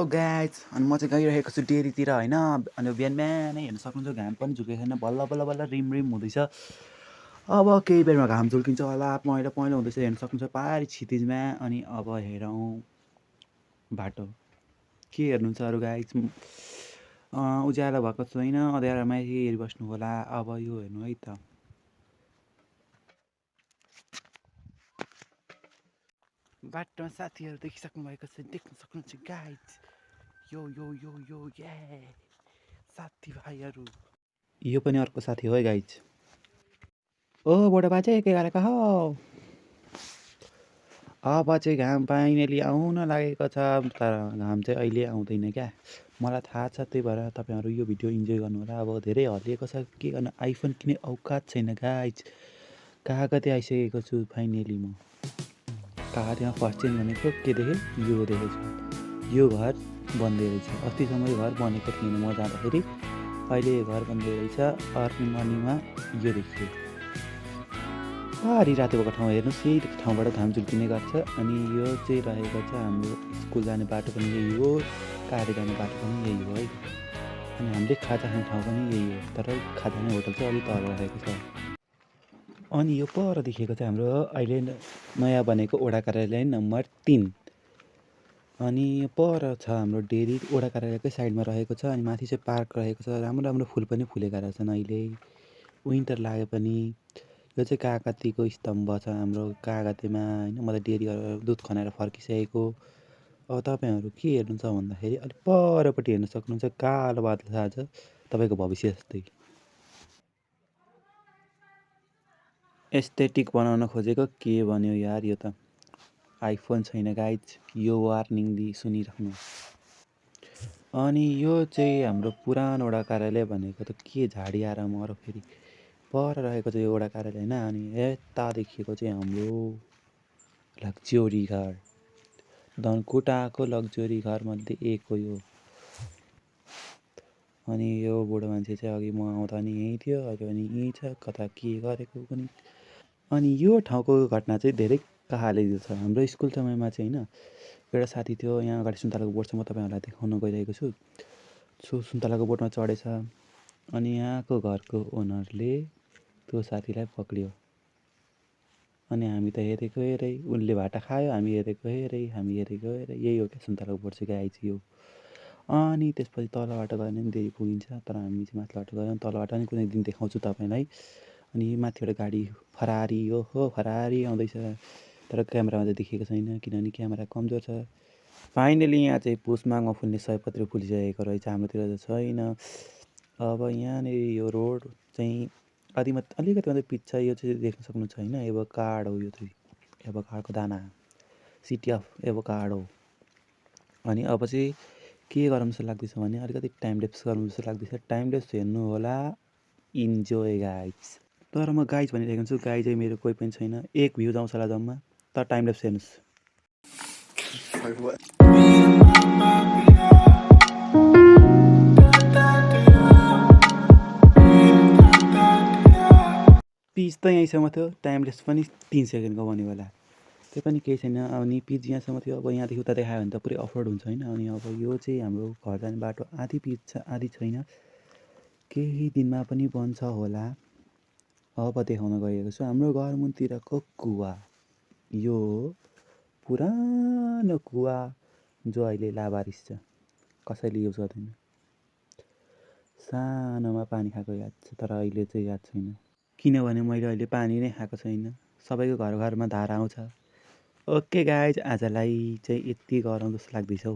Guys अनि म चाहिँ गइरहेको छु डेरीतिर होइन। अनि बिहान बिहानै हेर्न सक्नुहुन्छ घाम पनि झुकेको छैन, बल्ल बल्ल बल्ल रिम हुँदैछ। अब केही बेरमा घाम झुल्किन्छ होला, पहेँलो पहेँलो हुँदैछ हेर्न सक्नुहुन्छ पारी क्षितिजमा। अनि अब हेरौँ बाटो के हेर्नुहुन्छ अरू गाइज। उज्यालो भएको छैन, अँध्यारोमा हेरिबस्नु होला। अब यो हेर्नु है त, बाटोमा साथीहरू देखिसक्नु भएको छ, देख्न सक्नुहुन्छ गाइज। यो यो यो यो ये साथीभाइहरू, यो पनि अर्को साथी हो है गाइज। ओ बडो बाजे के गरेको हो। अब चाहिँ घाम फाइनली आउन लागेको छ, तर घाम चाहिँ अहिले आउँदैन क्या, मलाई थाहा छ। त्यही भएर तपाईँहरू यो भिडियो इन्जोय गर्नु होला। अब धेरै हल्लिएको छ, के गर्नु, आइफोन किन्ने औकात छैन गाइज। कागती आइसकेको छु फाइनली। म कागतीमा फर्स्ट चेन्ज भनेको के देखेँ, यो देखेछु। यो घर बन्दै रहेछ, अस्तिसम्म यो घर बनेको थिएन म जाँदाखेरि, अहिले यो घर बन्दै रहेछ। अर्ली मर्निङमा यो देखियो, पारी रातो भएको ठाउँ हेर्नुहोस्, यही ठाउँबाट घाम झुल्किने गर्छ। अनि यो चाहिँ रहेको छ हाम्रो स्कुल जाने बाटो पनि यही हो, कार्य जाने बाटो पनि यही हो है। अनि हामीले खाजा खाने ठाउँ पनि यही हो, तर खाजा खाने होटल चाहिँ अलिक तल रहेको छ। अनि यो पर देखेको चाहिँ हाम्रो अहिले नयाँ बनेको वडा कार्यालय नम्बर 3। अनि यो पर छ हाम्रो डेरी, वडा कार्यालयकै साइडमा रहेको छ। अनि माथि चाहिँ पार्क रहेको छ, राम्रो राम्रो फुल पनि फुलेका रहेछन् अहिले, विन्टर लागे पनि। यो चाहिँ कागतीको स्तम्भ छ हाम्रो कागतीमा होइन। म त डेरी दुध खनाएर फर्किसकेको। अब तपाईँहरू के हेर्नुहुन्छ भन्दाखेरि अलिक परपट्टि हेर्न सक्नुहुन्छ, कालो बादल छ आज, तपाईँको भविष्य जस्तै। एस्थेटिक बनाउन खोजेको के भन्यो यार, यो त आइफोन छैन गाइज, यो वार्निङ सुनिराख्नु। अनि यो चाहिँ हाम्रो पुरानो वडा कार्यालय भनेको त के झाडी आएर मर फेरि, पर रहेको चाहिँ यो वडा कार्यालय होइन। अनि यता देखिएको चाहिँ हाम्रो लग्जरी घर, धनकुटाको लग्जरी घरमध्ये एक हो यो। अनि यो बुढो मान्छे चाहिँ अघि म आउँदा नि यहीँ थियो, अहिले पनि यहीँ छ, कता के गरेको पनि। अनि यो ठाउँको घटना चाहिँ धेरै कहालेको छ। हाम्रो स्कुल समयमा चाहिँ होइन, एउटा साथी थियो यहाँ अगाडि सुन्तलाको बोट छ, म तपाईँहरूलाई देखाउन गइरहेको छु। सुन्तलाको बोटमा चढेछ, अनि यहाँको घरको ओनरले त्यो साथीलाई पक्रियो। अनि हामी त हेरेको हेरै, उसले भाटा खायो, हामी हेरेको हेरै, यही हो क्या सुन्तलाको बोट चाहिँ गाई चाहिँ यो। अनि त्यसपछि तलबाट गयो भने पनि धेरै पुगिन्छ, तर हामी चाहिँ माथिबाट गयौँ। तलबाट पनि कुनै दिन देखाउँछु तपाईँलाई। अनि माथिबाट गाडी फरारी हो फरारी आउँदैछ, तर क्यामेरामा चाहिँ देखेको छैन किनभने क्यामेरा कमजोर छ। फाइनली यहाँ चाहिँ पुष माघमा फुल्ने सयपत्री फुलिसकेको रहेछ, हाम्रोतिर त छैन। अब यहाँनिर यो रोड चाहिँ अलिकति मात्रै पिच छ, यो चाहिँ देख्न सक्नुहुन्छ होइन। एभोकाडो, यो चाहिँ एभोकाडोको दाना, सिटी अफ एभोकाडो। अनि अब चाहिँ के गरौँ जस्तो लाग्दैछ भने अलिकति टाइम ल्याप्स गरौँ जस्तो लाग्दैछ। टाइम ल्याप्स हेर्नु होला, इन्जोय गाइज। तर म गाइज भनिरहेको छु, गाई चाहिँ मेरो कोही पनि छैन, एक भ्युज आउँछ होला जम्मा, तर टाइम ल्याप्स हेर्नुहोस्। पिच त यहीँसम्म थियो, टाइम ल्याप्स पनि 3 सेकेन्डको बन्यो होला, त्यो पनि केही छैन। अनि पिच यहाँसम्म थियो, अब यहाँदेखि उता देखायो भने त पुरै अफरोड हुन्छ होइन। अनि अब यो चाहिँ हाम्रो घर जाने बाटो, आधी पिच छ आधी छैन, केही दिनमा पनि बन्छ होला। अब देखाउन गइरहेको छु हाम्रो घर मुनितिरको कुवा। यो पुरानो कुवा जो अहिले लावारिस छ, कसैले युज गर्दैन। सानोमा पानी खाएको याद छ, तर अहिले चाहिँ याद छैन, किनभने मैले अहिले पानी नै खाएको छैन। सबैको घर घरमा धारा आउँछ। ओके गाइज, आजलाई चाहिँ यति गरौँ जस्तो लाग्दैछ हौ।